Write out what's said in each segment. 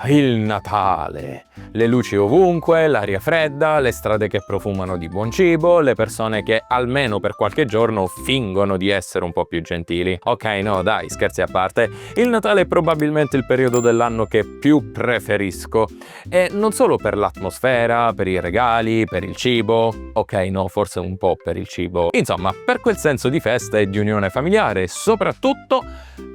Il Natale! Le luci ovunque, l'aria fredda, le strade che profumano di buon cibo, le persone che almeno per qualche giorno fingono di essere un po' più gentili. Ok, no, dai, scherzi a parte, il Natale è probabilmente il periodo dell'anno che più preferisco. E non solo per l'atmosfera, per i regali, per il cibo. Ok, no, forse un po' per il cibo. Insomma, per quel senso di festa e di unione familiare, soprattutto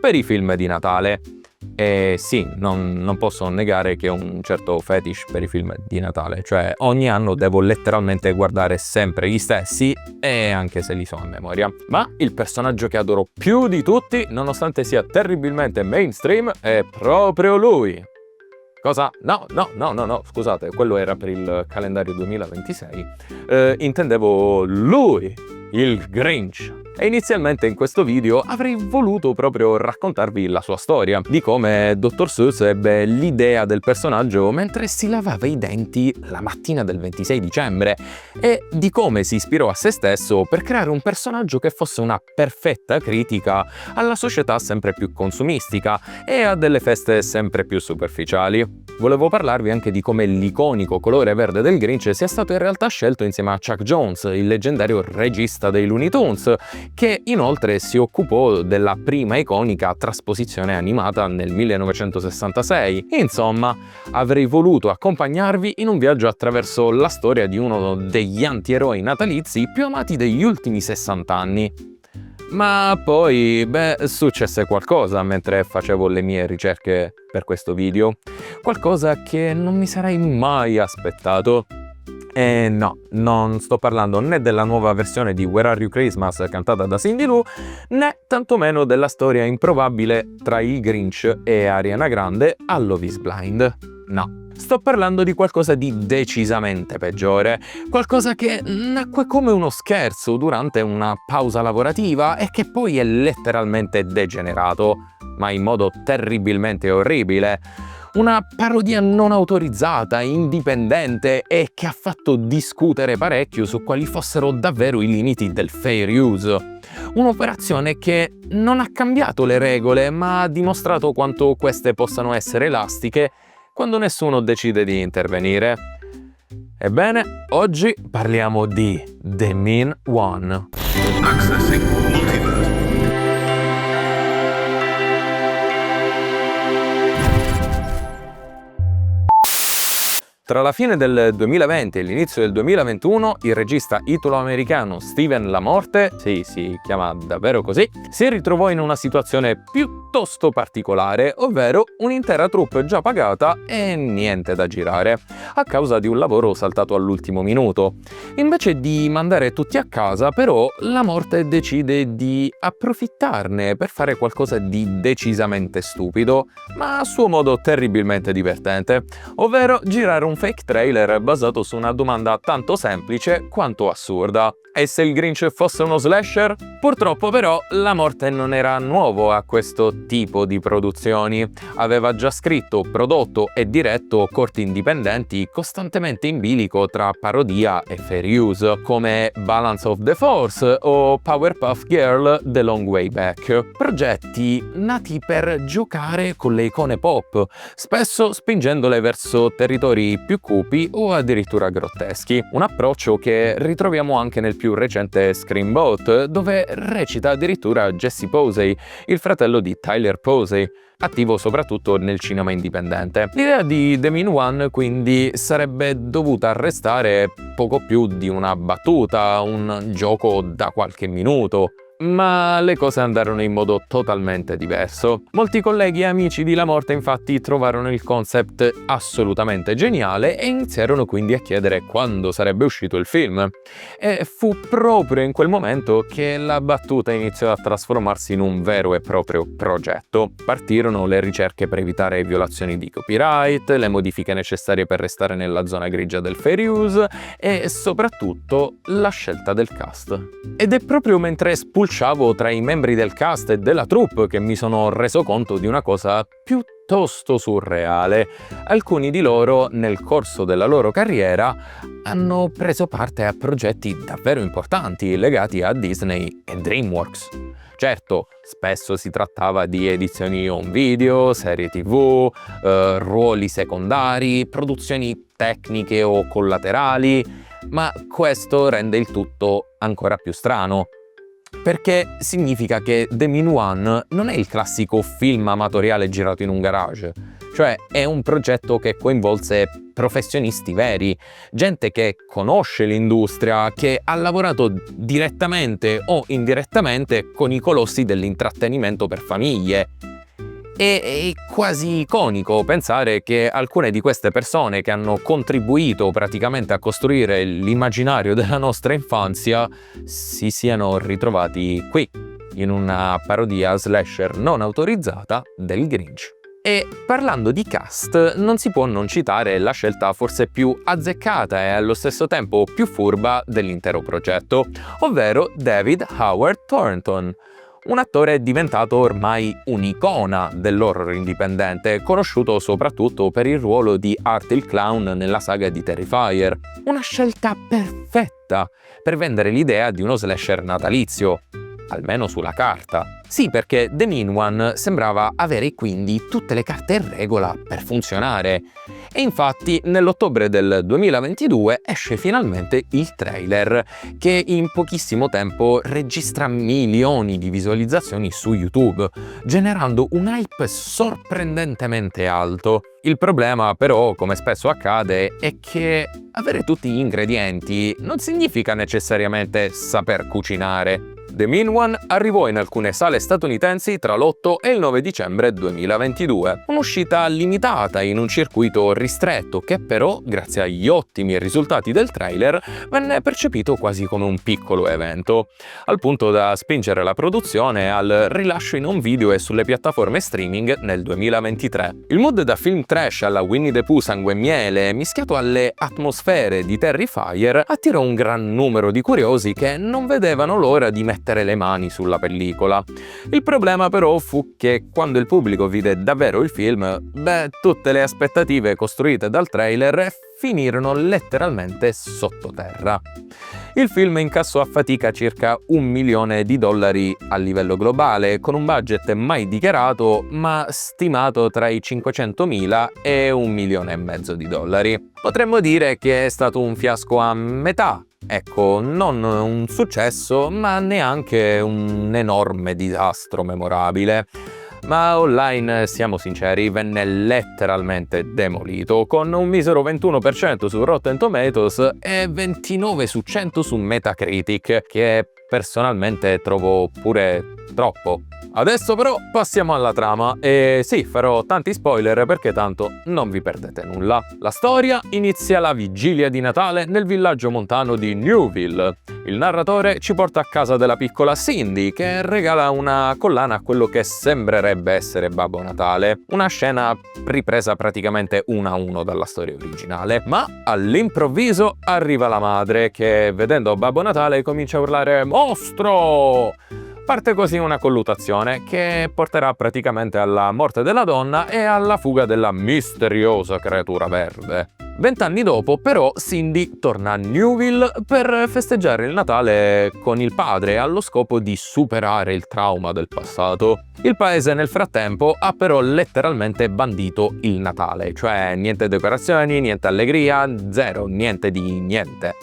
per i film di Natale. E sì, non posso negare che ho un certo fetish per i film di Natale, cioè ogni anno devo letteralmente guardare sempre gli stessi e anche se li so a memoria. Ma il personaggio che adoro più di tutti, nonostante sia terribilmente mainstream, è proprio lui. Cosa? No, scusate, quello era per il calendario 2026. Intendevo lui, il Grinch. E inizialmente in questo video avrei voluto proprio raccontarvi la sua storia, di come Dr. Seuss ebbe l'idea del personaggio mentre si lavava i denti la mattina del 26 dicembre e di come si ispirò a se stesso per creare un personaggio che fosse una perfetta critica alla società sempre più consumistica e a delle feste sempre più superficiali. Volevo parlarvi anche di come l'iconico colore verde del Grinch sia stato in realtà scelto insieme a Chuck Jones, il leggendario regista dei Looney Tunes, che inoltre si occupò della prima iconica trasposizione animata nel 1966. Insomma, avrei voluto accompagnarvi in un viaggio attraverso la storia di uno degli antieroi natalizi più amati degli ultimi 60 anni. Ma poi, successe qualcosa mentre facevo le mie ricerche per questo video. Qualcosa che non mi sarei mai aspettato. E no, non sto parlando né della nuova versione di Where Are You Christmas cantata da Cindy Lou, né tantomeno della storia improbabile tra il Grinch e Ariana Grande a Love is Blind. No. Sto parlando di qualcosa di decisamente peggiore, qualcosa che nacque come uno scherzo durante una pausa lavorativa e che poi è letteralmente degenerato, ma in modo terribilmente orribile. Una parodia non autorizzata, indipendente e che ha fatto discutere parecchio su quali fossero davvero i limiti del fair use. Un'operazione che non ha cambiato le regole, ma ha dimostrato quanto queste possano essere elastiche quando nessuno decide di intervenire. Ebbene, oggi parliamo di The Mean One. Accessing Multiverse. Tra la fine del 2020 e l'inizio del 2021, il regista italo-americano Steven LaMorte, sì, si chiama davvero così, si ritrovò in una situazione piuttosto particolare, ovvero un'intera troupe già pagata e niente da girare, a causa di un lavoro saltato all'ultimo minuto. Invece di mandare tutti a casa, però, LaMorte decide di approfittarne per fare qualcosa di decisamente stupido, ma a suo modo terribilmente divertente, ovvero girare un fake trailer basato su una domanda tanto semplice quanto assurda. E se il Grinch fosse uno slasher? Purtroppo però LaMorte non era nuovo a questo tipo di produzioni. Aveva già scritto, prodotto e diretto corti indipendenti costantemente in bilico tra parodia e fair use, come Balance of the Force o Powerpuff Girl The Long Way Back. Progetti nati per giocare con le icone pop, spesso spingendole verso territori più cupi o addirittura grotteschi. Un approccio che ritroviamo anche nel più recente Screamboat, dove recita addirittura Jesse Posey, il fratello di Tyler Posey, attivo soprattutto nel cinema indipendente. L'idea di The Mean One quindi sarebbe dovuta restare poco più di una battuta, un gioco da qualche minuto. Ma le cose andarono in modo totalmente diverso. Molti colleghi e amici di LaMorte infatti trovarono il concept assolutamente geniale e iniziarono quindi a chiedere quando sarebbe uscito il film. E fu proprio in quel momento che la battuta iniziò a trasformarsi in un vero e proprio progetto. Partirono le ricerche per evitare violazioni di copyright, le modifiche necessarie per restare nella zona grigia del fair use e soprattutto la scelta del cast. Ed è proprio mentre spulciavo tra i membri del cast e della troupe che mi sono reso conto di una cosa piuttosto piuttosto surreale. Alcuni di loro, nel corso della loro carriera, hanno preso parte a progetti davvero importanti legati a Disney e DreamWorks. Certo, spesso si trattava di edizioni home video, serie TV, ruoli secondari, produzioni tecniche o collaterali, ma questo rende il tutto ancora più strano. Perché significa che The Mean One non è il classico film amatoriale girato in un garage, cioè è un progetto che coinvolse professionisti veri, gente che conosce l'industria, che ha lavorato direttamente o indirettamente con i colossi dell'intrattenimento per famiglie. È quasi iconico pensare che alcune di queste persone che hanno contribuito praticamente a costruire l'immaginario della nostra infanzia si siano ritrovati qui, in una parodia slasher non autorizzata del Grinch. E parlando di cast, non si può non citare la scelta forse più azzeccata e allo stesso tempo più furba dell'intero progetto, ovvero David Howard Thornton. Un attore diventato ormai un'icona dell'horror indipendente, conosciuto soprattutto per il ruolo di Art il Clown nella saga di Terrifier. Una scelta perfetta per vendere l'idea di uno slasher natalizio, almeno sulla carta. Sì, perché The Mean One sembrava avere quindi tutte le carte in regola per funzionare. E infatti nell'ottobre del 2022 esce finalmente il trailer, che in pochissimo tempo registra milioni di visualizzazioni su YouTube, generando un hype sorprendentemente alto. Il problema però, come spesso accade, è che avere tutti gli ingredienti non significa necessariamente saper cucinare. The Mean One arrivò in alcune sale statunitensi tra l'8 e il 9 dicembre 2022. Un'uscita limitata in un circuito ristretto che però, grazie agli ottimi risultati del trailer, venne percepito quasi come un piccolo evento, al punto da spingere la produzione al rilascio in home video e sulle piattaforme streaming nel 2023. Il mood da film trash alla Winnie the Pooh sangue e miele, mischiato alle atmosfere di Terrifier, attirò un gran numero di curiosi che non vedevano l'ora di mettere le mani sulla pellicola. Il problema però fu che quando il pubblico vide davvero il film, tutte le aspettative costruite dal trailer finirono letteralmente sottoterra. Il film incassò a fatica circa $1 milione a livello globale, con un budget mai dichiarato ma stimato tra i 500.000 e $1,5 milioni. Potremmo dire che è stato un fiasco a metà. Ecco, non un successo, ma neanche un enorme disastro memorabile. Ma online, siamo sinceri, venne letteralmente demolito, con un misero 21% su Rotten Tomatoes e 29 su 100 su Metacritic, che personalmente trovo pure troppo. Adesso però passiamo alla trama e sì, farò tanti spoiler perché tanto non vi perdete nulla. La storia inizia la vigilia di Natale nel villaggio montano di Newville. Il narratore ci porta a casa della piccola Cindy, che regala una collana a quello che sembrerebbe essere Babbo Natale. Una scena ripresa praticamente 1 a 1 dalla storia originale. Ma all'improvviso arriva la madre che, vedendo Babbo Natale, comincia a urlare «Mostro!». Parte così una colluttazione che porterà praticamente alla morte della donna e alla fuga della misteriosa creatura verde. 20 anni dopo, però, Cindy torna a Newville per festeggiare il Natale con il padre allo scopo di superare il trauma del passato. Il paese nel frattempo ha però letteralmente bandito il Natale, cioè niente decorazioni, niente allegria, zero, niente di niente.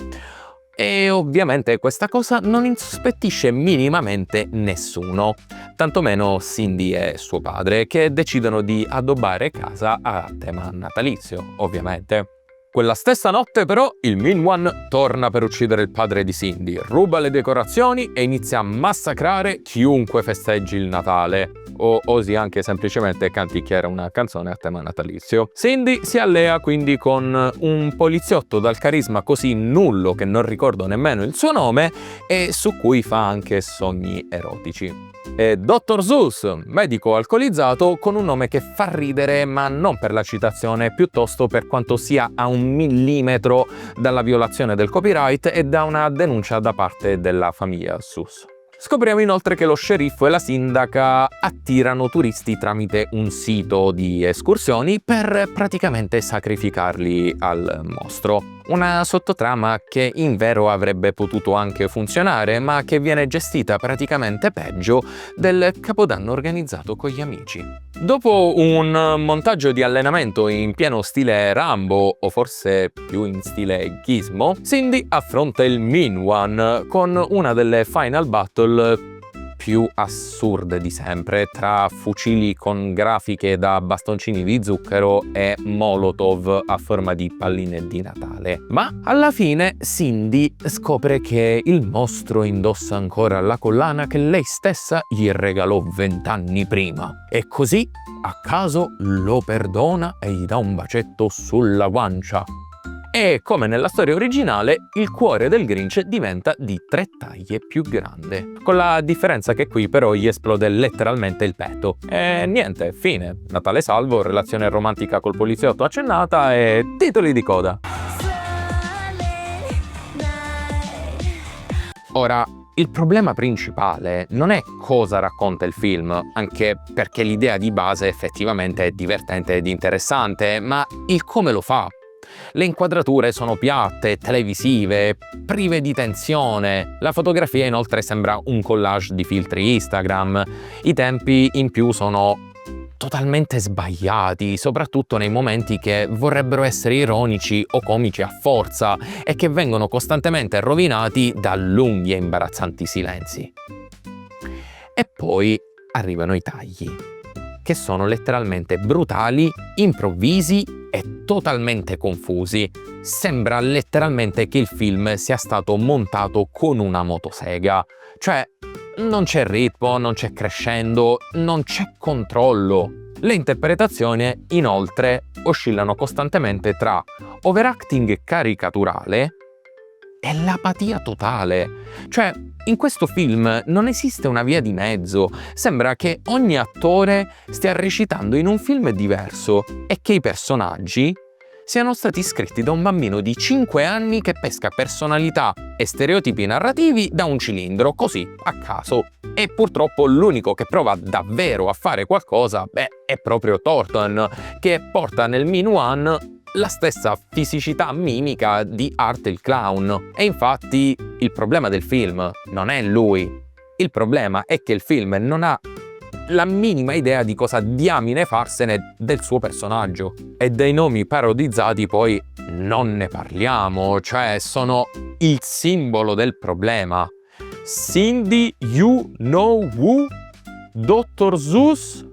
E ovviamente questa cosa non insospettisce minimamente nessuno, tantomeno Cindy e suo padre, che decidono di addobbare casa a tema natalizio, ovviamente. Quella stessa notte però il Mean One torna per uccidere il padre di Cindy, ruba le decorazioni e inizia a massacrare chiunque festeggi il Natale, o osi anche semplicemente canticchiare una canzone a tema natalizio. Cindy si allea quindi con un poliziotto dal carisma così nullo che non ricordo nemmeno il suo nome e su cui fa anche sogni erotici. E Dr. Zeus, medico alcolizzato con un nome che fa ridere ma non per la citazione, piuttosto per quanto sia a 1 millimetro dalla violazione del copyright e da una denuncia da parte della famiglia Zeus. Scopriamo inoltre che lo sceriffo e la sindaca attirano turisti tramite un sito di escursioni per praticamente sacrificarli al mostro. Una sottotrama che in vero avrebbe potuto anche funzionare, ma che viene gestita praticamente peggio del capodanno organizzato con gli amici. Dopo un montaggio di allenamento in pieno stile Rambo, o forse più in stile Gizmo, Cindy affronta il Mean One con una delle final battle più assurde di sempre, tra fucili con grafiche da bastoncini di zucchero e molotov a forma di palline di Natale. Ma alla fine Cindy scopre che il mostro indossa ancora la collana che lei stessa gli regalò 20 anni prima. E così, a caso, lo perdona e gli dà un bacetto sulla guancia. E come nella storia originale, il cuore del Grinch diventa di 3 taglie più grande. Con la differenza che qui però gli esplode letteralmente il petto. E niente, fine. Natale salvo, relazione romantica col poliziotto accennata e titoli di coda. Ora, il problema principale non è cosa racconta il film, anche perché l'idea di base effettivamente è divertente ed interessante, ma il come lo fa. Le inquadrature sono piatte, televisive, prive di tensione. La fotografia inoltre sembra un collage di filtri Instagram. I tempi in più sono totalmente sbagliati, soprattutto nei momenti che vorrebbero essere ironici o comici a forza e che vengono costantemente rovinati da lunghi e imbarazzanti silenzi. E poi arrivano i tagli, che sono letteralmente brutali, improvvisi e totalmente confusi. Sembra letteralmente che il film sia stato montato con una motosega. Cioè, non c'è ritmo, non c'è crescendo, non c'è controllo. Le interpretazioni, inoltre, oscillano costantemente tra overacting caricaturale e l'apatia totale. Cioè, in questo film non esiste una via di mezzo. Sembra che ogni attore stia recitando in un film diverso e che i personaggi siano stati scritti da un bambino di 5 anni che pesca personalità e stereotipi narrativi da un cilindro, così, a caso. E purtroppo l'unico che prova davvero a fare qualcosa, è proprio Thornton, che porta nel Mean One la stessa fisicità mimica di Art il Clown. E infatti il problema del film non è lui. Il problema è che il film non ha la minima idea di cosa diamine farsene del suo personaggio. E dei nomi parodizzati poi non ne parliamo, cioè sono il simbolo del problema. Cindy You Know Who, Dr. Seuss,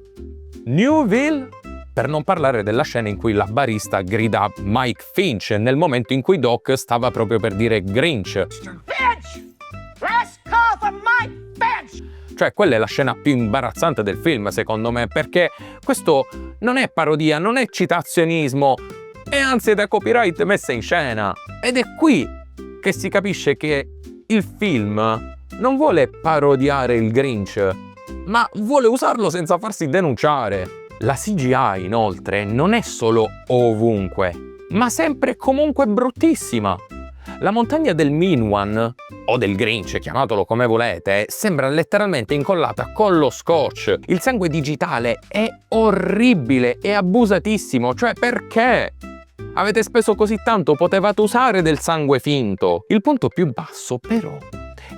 Newville. Per non parlare della scena in cui la barista grida Mike Finch nel momento in cui Doc stava proprio per dire Grinch. Finch! Last call for Mike Finch! Cioè, quella è la scena più imbarazzante del film, secondo me, perché questo non è parodia, non è citazionismo, è anzi da copyright messa in scena. Ed è qui che si capisce che il film non vuole parodiare il Grinch, ma vuole usarlo senza farsi denunciare. La CGI, inoltre, non è solo ovunque, ma sempre e comunque bruttissima. La montagna del Mean One, o del Grinch, chiamatelo come volete, sembra letteralmente incollata con lo scotch. Il sangue digitale è orribile e abusatissimo, cioè perché? Avete speso così tanto, potevate usare del sangue finto. Il punto più basso, però,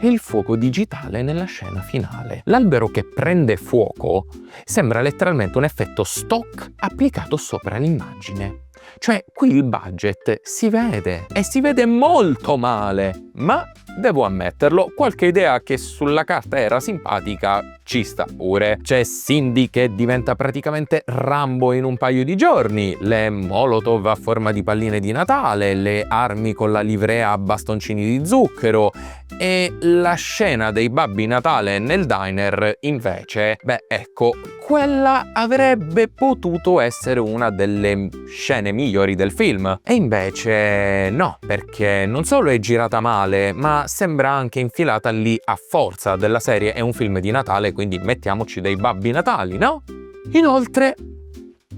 è il fuoco digitale nella scena finale. L'albero che prende fuoco sembra letteralmente un effetto stock applicato sopra l'immagine. Cioè, qui il budget si vede, e si vede molto male, ma devo ammetterlo, qualche idea che sulla carta era simpatica ci sta pure. C'è Cindy che diventa praticamente Rambo in un paio di giorni, le molotov a forma di palline di Natale, le armi con la livrea a bastoncini di zucchero, e la scena dei Babbi Natale nel diner invece, ecco, quella avrebbe potuto essere una delle scene migliori del film. E invece no, perché non solo è girata male, ma sembra anche infilata lì a forza. Della serie è un film di Natale, quindi mettiamoci dei Babbi Natali, no? Inoltre,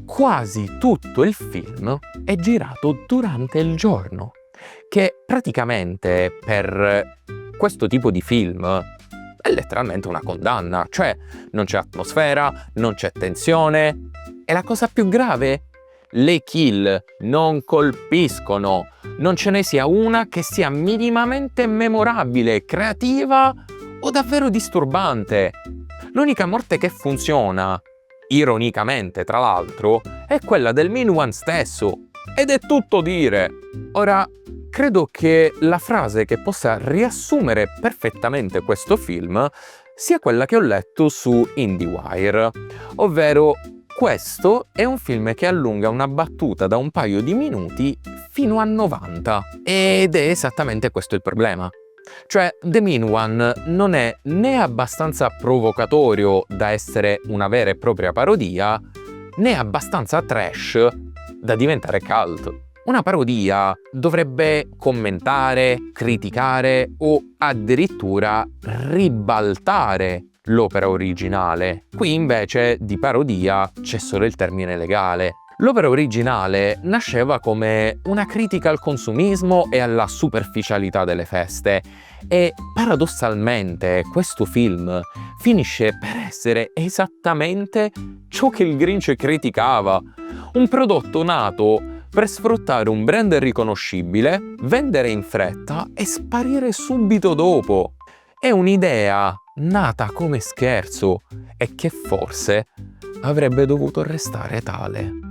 quasi tutto il film è girato durante il giorno, che praticamente per questo tipo di film è letteralmente una condanna, cioè non c'è atmosfera, non c'è tensione e la cosa più grave, le kill non colpiscono, non ce ne sia una che sia minimamente memorabile, creativa o davvero disturbante. L'unica morte che funziona, ironicamente tra l'altro, è quella del Minuan stesso, ed è tutto dire. Ora, credo che la frase che possa riassumere perfettamente questo film sia quella che ho letto su IndieWire, ovvero questo è un film che allunga una battuta da un paio di minuti fino a 90, ed è esattamente questo il problema. Cioè, The Minuan non è né abbastanza provocatorio da essere una vera e propria parodia, né abbastanza trash da diventare cult. Una parodia dovrebbe commentare, criticare o addirittura ribaltare l'opera originale. Qui invece di parodia c'è solo il termine legale. L'opera originale nasceva come una critica al consumismo e alla superficialità delle feste e paradossalmente questo film finisce per essere esattamente ciò che il Grinch criticava, un prodotto nato per sfruttare un brand riconoscibile, vendere in fretta e sparire subito dopo. È un'idea nata come scherzo e che forse avrebbe dovuto restare tale.